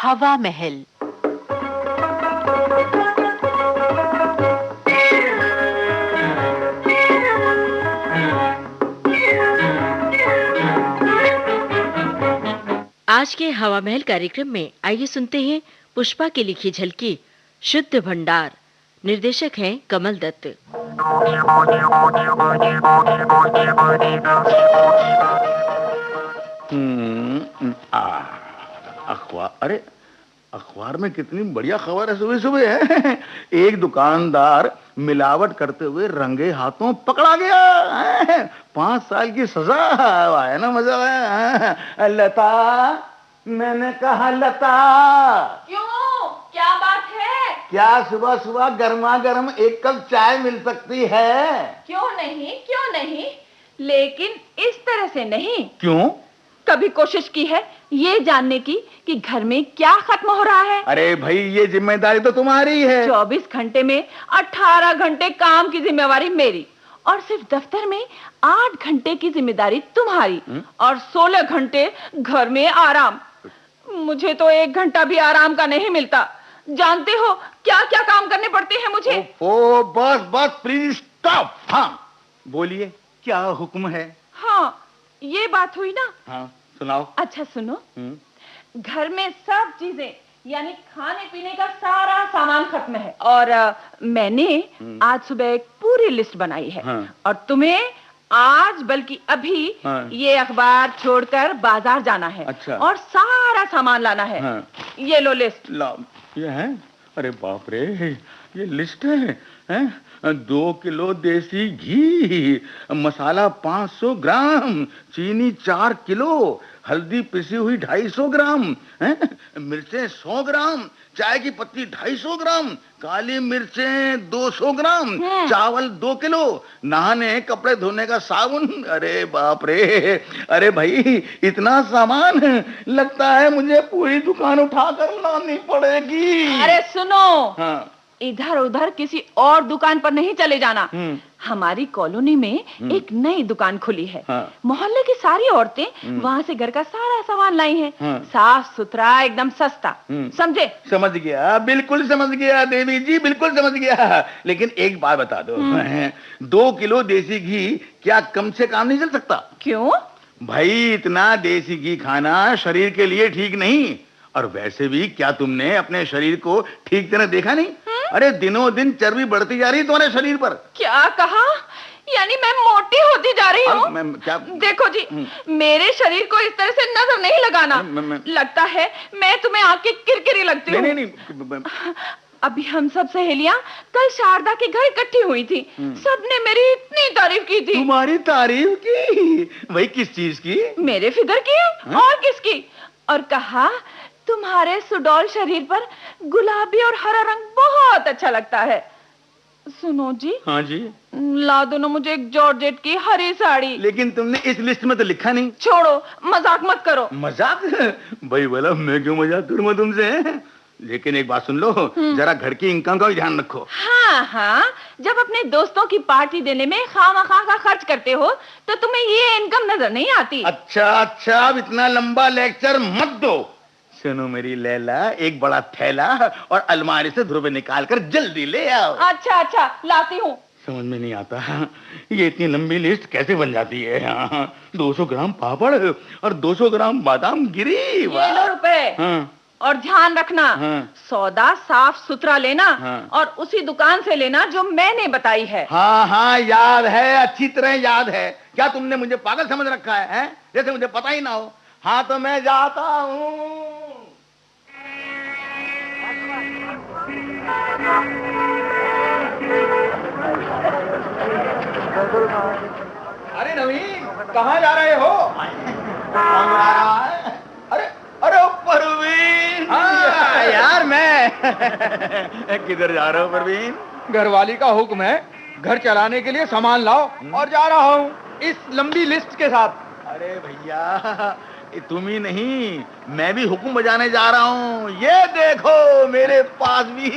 हवा महल। आज के हवा महल कार्यक्रम में आइए सुनते हैं पुष्पा की लिखी झलकी शुद्ध भंडार। निर्देशक हैं कमल दत्त। अखबार, अरे अखबार में कितनी बढ़िया खबर है सुबह सुबह है। एक दुकानदार मिलावट करते हुए रंगे हाथों पकड़ा गया। 5 साल की सजा। आया ना मजा आया। लता, मैंने कहा लता। क्यों, क्या बात है? क्या सुबह सुबह गर्मा गर्म एक कप चाय मिल सकती है? क्यों नहीं, लेकिन इस तरह से नहीं। क्यों? कभी कोशिश की है ये जानने की कि घर में क्या खत्म हो रहा है? अरे भाई, ये जिम्मेदारी तो तुम्हारी है। 24 घंटे में 18 घंटे काम की जिम्मेवारी मेरी, और सिर्फ दफ्तर में 8 घंटे की जिम्मेदारी तुम्हारी, और 16 घंटे घर में आराम। मुझे तो 1 घंटा भी आराम का नहीं मिलता। जानते हो क्या क्या काम करने पड़ते हैं मुझे? ओ बस प्लीज स्टॉप। हाँ बोलिए, क्या हुक्म है? हाँ, ये बात हुई ना। हाँ सुनाओ। अच्छा सुनो, घर में सब चीजें यानी खाने पीने का सारा सामान खत्म है, और मैंने आज सुबह एक पूरी लिस्ट बनाई है। हाँ। और तुम्हें आज बल्कि अभी ये अखबार छोड़कर बाजार जाना है। अच्छा। और सारा सामान लाना है। हाँ। ये लो लिस्ट। ये है? अरे बाप रे, ये लिस्ट है? 2 किलो देसी घी, मसाला 500 ग्राम, चीनी 4 किलो, हल्दी पिसी हुई 250 ग्राम, मिर्चें 100 ग्राम, चाय की पत्ती 250 ग्राम, काली मिर्चें 200 ग्राम, चावल 2 किलो, नहाने कपड़े धोने का साबुन। अरे बाप रे, अरे भाई इतना सामान, लगता है मुझे पूरी दुकान उठाकर लानी पड़ेगी। अरे सुनो। हाँ। इधर उधर किसी और दुकान पर नहीं चले जाना। हमारी कॉलोनी में एक नई दुकान खुली है। हाँ। मोहल्ले की सारी औरतें वहाँ से घर का सारा सामान लाई हैं। साफ सुथरा, एकदम सस्ता। समझे? समझ गया, बिल्कुल समझ गया देवी जी, बिल्कुल समझ गया। लेकिन एक बात बता दो, 2 किलो देसी घी क्या कम से काम नहीं चल सकता? क्यों? भाई इतना देसी घी खाना शरीर के लिए ठीक नहीं। और वैसे भी क्या तुमने अपने शरीर को ठीक तरह देखा नहीं? अरे दिनों दिन चर्बी बढ़ती जा रही है तुम्हारे शरीर पर। क्या कहा? यानी मैं मोटी होती जा रही हूँ? क्या? देखो जी, मेरे शरीर को इस तरह से नजर नहीं लगाना। लगता है मैं तुम्हें आके किरकिरी लगती हूँ। नहीं। अभी हम सब सहेलियां कल शारदा के घर इकट्ठी हुई थी। सबने मेरी इतनी तारीफ की थी। तुम्हारी तारीफ की? वही किस चीज की? मेरे फिगर की और किसकी? और कहा तुम्हारे सुडौल शरीर पर गुलाबी और हरा रंग बहुत अच्छा लगता है। सुनो जी। हाँ जी। ला दो ना मुझे एक जॉर्जेट की हरी साड़ी। लेकिन तुमने इस लिस्ट में तो लिखा नहीं। छोड़ो, मजाक मत करो। मजाक? भाई बोला मैं क्यों मजाक करूंगा तुमसे? लेकिन एक बात सुन लो, जरा घर की इनकम का भी ध्यान रखो। हाँ, जब अपने दोस्तों की पार्टी देने में खामखा का खर्च करते हो तो तुम्हें ये इनकम नजर नहीं आती। अच्छा, अब इतना लंबा लेक्चर मत दो। सुनो मेरी लैला, एक बड़ा थैला और अलमारी से ध्रुव निकाल कर जल्दी ले आओ। अच्छा, लाती हूँ। समझ में नहीं आता ये इतनी लंबी लिस्ट कैसे बन जाती है। 200 ग्राम पापड़ और 200 ग्राम बादाम गिरी। ये लो रुपए। और ध्यान रखना, सौदा साफ सुथरा लेना, और उसी दुकान से लेना जो मैंने बताई है। हाँ, याद है, अच्छी तरह याद है। क्या तुमने मुझे पागल समझ रखा है? जैसे मुझे पता ही ना हो। हाँ तो मैं जाता हूँ। अरे नवीन, कहाँ जा रहे हो? कौन बुला रहा है? अरे परवीन। हाँ यार, मैं किधर जा रहा हूँ परवीन? घरवाली का हुक्म है, घर चलाने के लिए सामान लाओ, और जा रहा हूँ इस लंबी लिस्ट के साथ। अरे भैया, तुम ही नहीं, मैं भी हुक्म बजाने जा रहा हूँ। ये देखो मेरे पास भी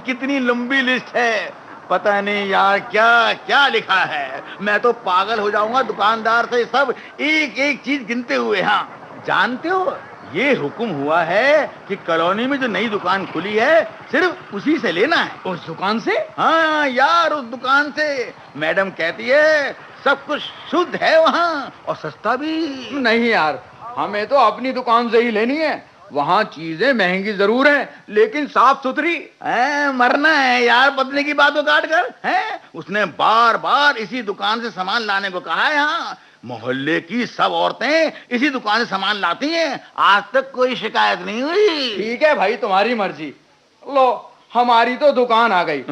कितनी लंबी लिस्ट है। पता नहीं यार क्या क्या लिखा है। मैं तो पागल हो जाऊंगा दुकानदार से सब एक एक चीज गिनते हुए। हाँ जानते हो, ये हुक्म हुआ है कि कॉलोनी में जो नई दुकान खुली है सिर्फ उसी से लेना है। उस दुकान से? हाँ यार, उस दुकान से। मैडम कहती है सब कुछ शुद्ध है वहाँ और सस्ता भी। नहीं यार, हमें तो अपनी दुकान से ही लेनी है। वहाँ चीजें महंगी जरूर हैं, लेकिन साफ सुथरी। मरना है यार पत्नी की बात को काट कर। है उसने बार बार इसी दुकान से सामान लाने को कहा है। यहाँ मोहल्ले की सब औरतें इसी दुकान से सामान लाती हैं, आज तक कोई शिकायत नहीं हुई। ठीक है भाई, तुम्हारी मर्जी। लो, हमारी तो दुकान आ गई।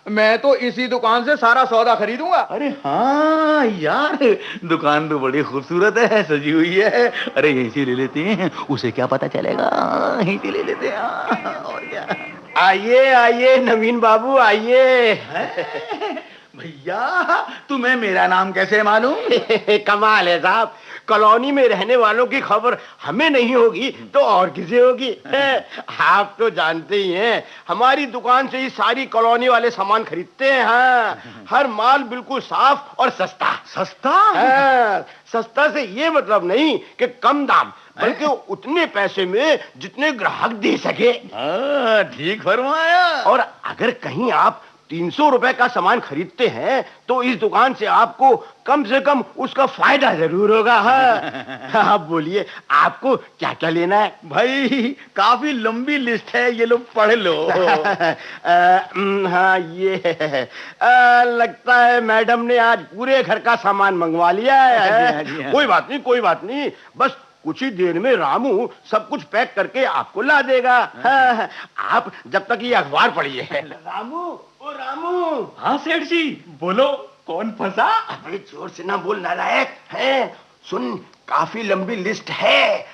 मैं तो इसी दुकान से सारा सौदा खरीदूंगा। अरे हाँ यार, दुकान तो बड़ी खूबसूरत है, सजी हुई है। अरे यहीं से ले लेते हैं, उसे क्या पता चलेगा, यहीं से ले लेते हैं। और क्या। आइए आइए नवीन बाबू, आइए। भैया, तुम्हें मेरा नाम कैसे मालूम? कमाल है साहब, कॉलोनी में रहने वालों की खबर हमें नहीं होगी तो और किसे होगी। आप तो जानते ही हैं, हमारी दुकान से ही सारी कॉलोनी वाले सामान खरीदते हैं। हाँ, हर माल बिल्कुल साफ और सस्ता। सस्ता? हाँ, सस्ता से ये मतलब नहीं कि कम दाम, बल्कि उतने पैसे में जितने ग्राहक दे सके। ठीक फरमाया। और अगर कहीं आप 300 रुपए का सामान खरीदते हैं तो इस दुकान से आपको कम से कम उसका फायदा जरूर होगा। हाँ, आप बोलिए आपको क्या क्या लेना है? भाई काफी लंबी लिस्ट है, ये लोग पढ़ लो। हाँ, ये लगता है मैडम ने आज पूरे घर का सामान मंगवा लिया है। कोई बात नहीं, कोई बात नहीं, बस कुछ ही देर में रामू सब कुछ पैक करके आपको ला देगा। हाँ, आप जब तक ये अखबार पढ़िए। रामू, ओ रामू। हाँ सेठ जी, बोलो, कौन फंसा? अबे जोर से ना बोल नालायक। है सुन, काफी लंबी लिस्ट है,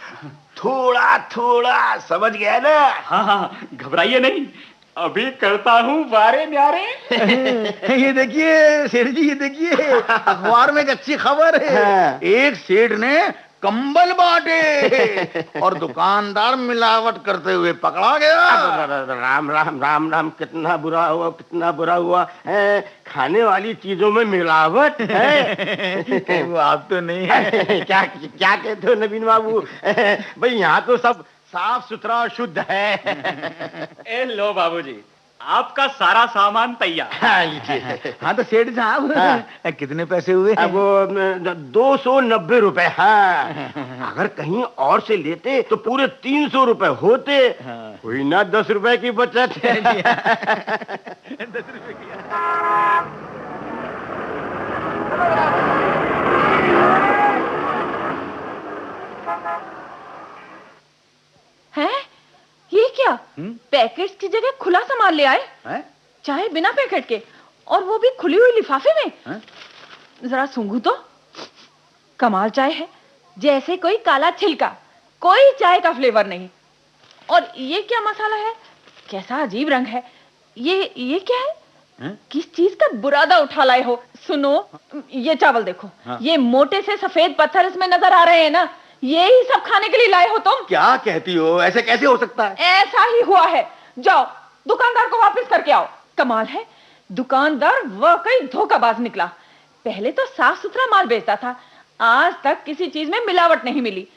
थोड़ा थोड़ा समझ गया ना? हाँ, घबराइए नहीं, अभी करता हूँ बारे न्यारे। ये देखिए सेठ जी, ये देखिए अखबार में एक अच्छी खबर है। एक सेठ ने कंबल बांटे और दुकानदार मिलावट करते हुए पकड़ा गया। राम राम राम राम, कितना बुरा हुआ, कितना बुरा हुआ है। खाने वाली चीजों में मिलावट है। वो आप तो नहीं है। क्या क्या कहते हो नवीन बाबू? भाई यहाँ तो सब साफ सुथरा और शुद्ध है। ए लो बाबूजी, आपका सारा सामान तैयार। हाँ तो सेठ साहब, कितने पैसे हुए? वो 290 रुपए। हाँ, अगर कहीं और से लेते तो पूरे 300 रुपए होते। हुई ना 10 रुपए की बचत। 10 रुपए की। हैं? ये क्या? पैकेट्स की जगह खुला सामान ले आए हैं? चाहे बिना पैकेट के, और वो भी खुली हुई लिफाफे में। जरा सूंघू तो, कमाल चाय है, जैसे कोई काला छिलका, कोई चाय का फ्लेवर नहीं। और ये क्या मसाला है, कैसा अजीब रंग है। ये क्या है? किस चीज का बुरादा उठा लाए हो? सुनो, ये चावल देखो। ये मोटे से सफेद पत्थर इसमें नजर आ रहे हैं ना, ये ही सब खाने के लिए लाए हो तुम? क्या कहती हो, ऐसे कैसे हो सकता है? ऐसा ही हुआ है। जाओ दुकानदार को वापस करके आओ। कमाल है, दुकानदार वाकई धोखाबाज निकला। पहले तो साफ सुथरा माल बेचता था, आज तक किसी चीज में मिलावट नहीं मिली।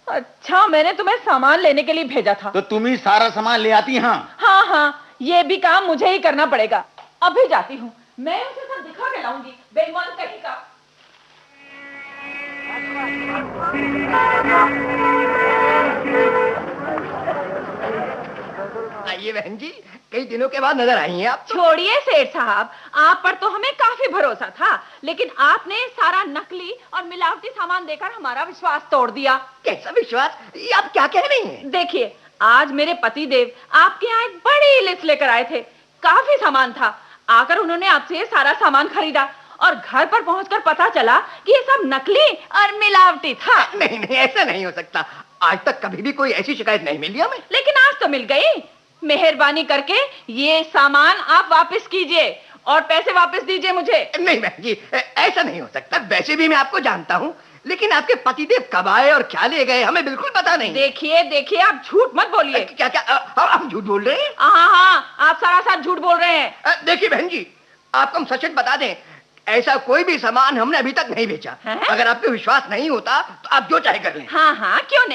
अच्छा, मैंने तुम्हें सामान लेने के लिए भेजा था। तो तुम ही सारा सामान ले आती। हाँ, ये भी काम मुझे ही करना पड़ेगा। अभी जाती हूँ, मैं उसे सब दिखा के लाऊंगी, बेईमान कहीं का। आइए बहन जी, कई दिनों के बाद नजर आई हैं आप। छोड़िए सेठ साहब, आप पर तो हमें काफी भरोसा था, लेकिन आपने सारा नकली और मिलावटी सामान देकर हमारा विश्वास तोड़ दिया। कैसा विश्वास? ये आप क्या कह रही हैं? देखिए, आज मेरे पति देव आपके यहाँ एक बड़ी लिस्ट लेकर आए थे। काफी सामान था। आकर उन्होंने आपसे ये सारा सामान खरीदा और घर पर पहुंचकर पता चला कि ये सब नकली और मिलावटी था। नहीं, ऐसा नहीं हो सकता। आज तक कभी भी कोई ऐसी शिकायत नहीं मिली हमें। लेकिन आज तो मिल गई। मेहरबानी करके ये सामान आप वापस कीजिए और पैसे वापस दीजिए मुझे। नहीं बहन जी, ऐसा नहीं हो सकता। वैसे भी मैं आपको जानता हूँ, लेकिन आपके पतिदेव कब आए और क्या ले गए हमें बिल्कुल पता नहीं। देखिए, आप झूठ मत बोलिए। क्या हम झूठ बोल रहे हैं? हाँ, आप सरासर झूठ बोल रहे हैं। देखिए बहन जी, आपको हम सच बता दें, ऐसा कोई भी सामान हमने अभी तक नहीं बेचा। हैं? अगर आपको विश्वास नहीं होता तो आप जो चाहे कर लें। हाँ हाँ, क्यों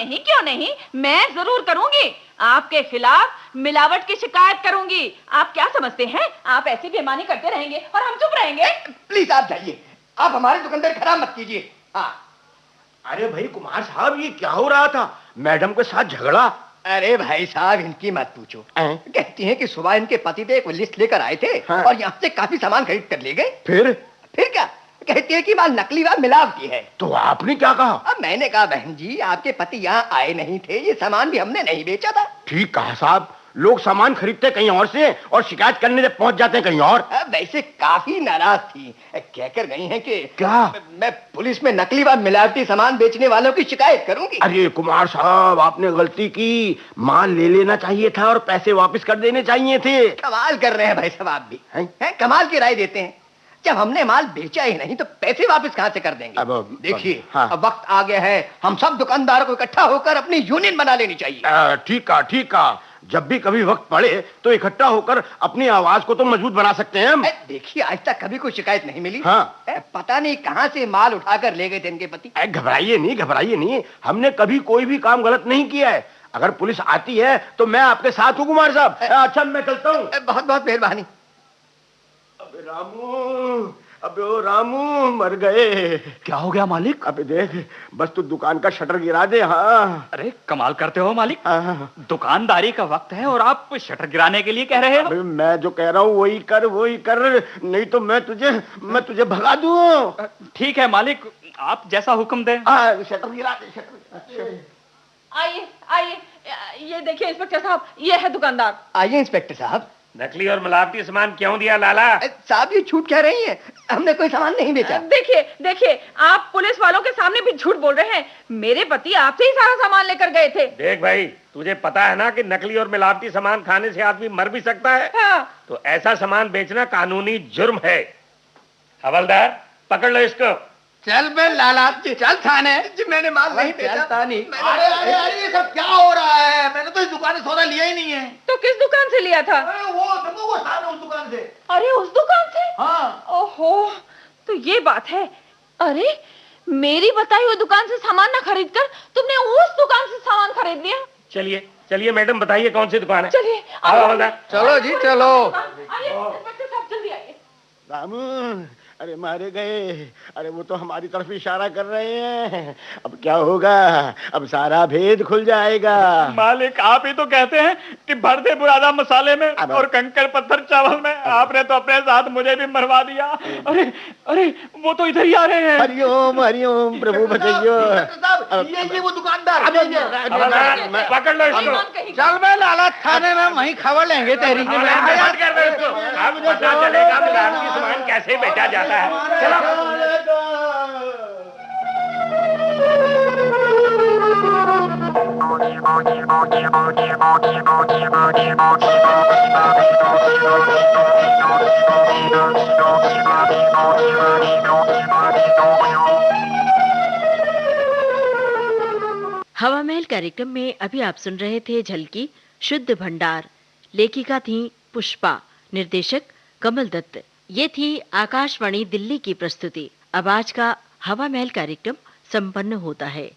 नहीं, मैं जरूर करूंगी। आपके खिलाफ मिलावट की शिकायत करूंगी। आप क्या समझते हैं, आप ऐसी बेईमानी करते रहेंगे और हम चुप रहेंगे? प्लीज आप जाइए, आप हमारी दुकानदारी खराब मत कीजिए। हाँ। अरे भाई कुमार साहब, ये क्या हो रहा था? मैडम के साथ झगड़ा? अरे भाई साहब, इनकी मत पूछो। कहती हैं कि सुबह इनके पति देव एक लिस्ट लेकर आए थे। हाँ। और यहाँ से काफी सामान खरीद कर ले गए। फिर क्या? कहती है कि माल नकली व मिलावटी है। तो आपने क्या कहा? अब मैंने कहा, बहन जी आपके पति यहाँ आए नहीं थे, ये सामान भी हमने नहीं बेचा था। ठीक कहा साहब, लोग सामान खरीदते कहीं और से और शिकायत करने से पहुंच जाते हैं कहीं और। वैसे काफी नाराज थी, कहकर गई हैं कि क्या? मैं पुलिस में नकली व मिलावटी सामान बेचने वालों की शिकायत करूंगी। अरे कुमार साहब, आपने गलती की। माल ले लेना चाहिए था और पैसे वापस कर देने चाहिए थे। कमाल कर रहे हैं भाई साहब, आप भी हैं? कमाल की राय देते हैं। जब हमने माल बेचा ही नहीं तो पैसे वापस कहां से कर देंगे? देखिए, हाँ। अब वक्त आ गया है, हम सब दुकानदारों को इकट्ठा होकर अपनी यूनियन बना लेनी चाहिए। ठीक कहा। जब भी कभी वक्त पड़े तो इकट्ठा होकर अपनी आवाज को तो मजबूत बना सकते हैं हम। देखिए, आज तक कभी कोई शिकायत नहीं मिली। हाँ। पता नहीं कहां से माल उठाकर ले गए थे इनके पति। घबराइए नहीं, हमने कभी कोई भी काम गलत नहीं किया है। अगर पुलिस आती है तो मैं आपके साथ हूँ कुमार साहब। अच्छा, मैं चलता हूँ। बहुत बहुत मेहरबानी। अबे ओ रामू, मर गए। क्या हो गया मालिक? अबे देख, बस तू दुकान का शटर गिरा दे। हाँ। अरे कमाल करते हो मालिक, हाँ। दुकानदारी का वक्त है और आप शटर गिराने के लिए कह रहे हो? अबे मैं जो कह रहा हूँ वही कर, नहीं तो मैं तुझे भगा दूँ। ठीक है मालिक, आप जैसा हुक्म दें। शटर गिरा दे, शटर। अच्छा। आइए, ये देखिए इंस्पेक्टर साहब, ये है दुकानदार। आइए इंस्पेक्टर साहब। नकली और मिलावटी सामान क्यों दिया लाला? साहब, ये झूठ कह रही हैं, हमने कोई सामान नहीं बेचा। देखिए, आप पुलिस वालों के सामने भी झूठ बोल रहे हैं। मेरे पति आपसे ही सारा सामान लेकर गए थे। देख भाई, तुझे पता है ना कि नकली और मिलावटी सामान खाने से आदमी मर भी सकता है। हाँ। तो ऐसा सामान बेचना कानूनी जुर्म है। हवलदार, पकड़ लो इसको। चल बे लाला, चल थाने। जी मैंने माल नहीं बेचा। अरे ये सब क्या हो रहा है? मैंने तो इस दुकान से सौदा लिया ही नहीं है। तो किस दुकान से लिया था? वो था ना उस दुकान से। अरे उस दुकान से? हाँ। ओहो, तो ये बात है। अरे, मेरी बताई हुई दुकान से सामान ना खरीद कर तुमने उस दुकान से सामान खरीद लिया। चलिए मैडम, बताइए कौन सी दुकान है? चलिए आओ हवलदार। चलो जी, चलो। आइए इंस्पेक्टर साहब, जल्दी आइए। रामू, अरे मारे गए। अरे वो तो हमारी तरफ इशारा कर रहे हैं। अब क्या होगा? अब सारा भेद खुल जाएगा। मालिक, आप ही तो कहते हैं कि भर दे बुरादा मसाले में और कंकड़ पत्थर चावल में। आपने तो अपने साथ मुझे भी मरवा दिया। अरे वो तो इधर ही आ रहे हैं। हरिओम प्रभु बचाइयो। ये वो दुकानदार। हवलदार, पकड़ लो इसको। चल बे लाला, थाने में वहीं खबर लेंगे तेरी। मत कर दो इसको। अब पता चलेगा मिलावटी सामान कैसे बेचा जाता है। चलो। हवा महल कार्यक्रम में अभी आप सुन रहे थे झलकी शुद्ध भंडार। लेखिका थी पुष्पा, निर्देशक कमल दत्त। ये थी आकाशवाणी दिल्ली की प्रस्तुति। अब आज का हवा महल कार्यक्रम संपन्न होता है।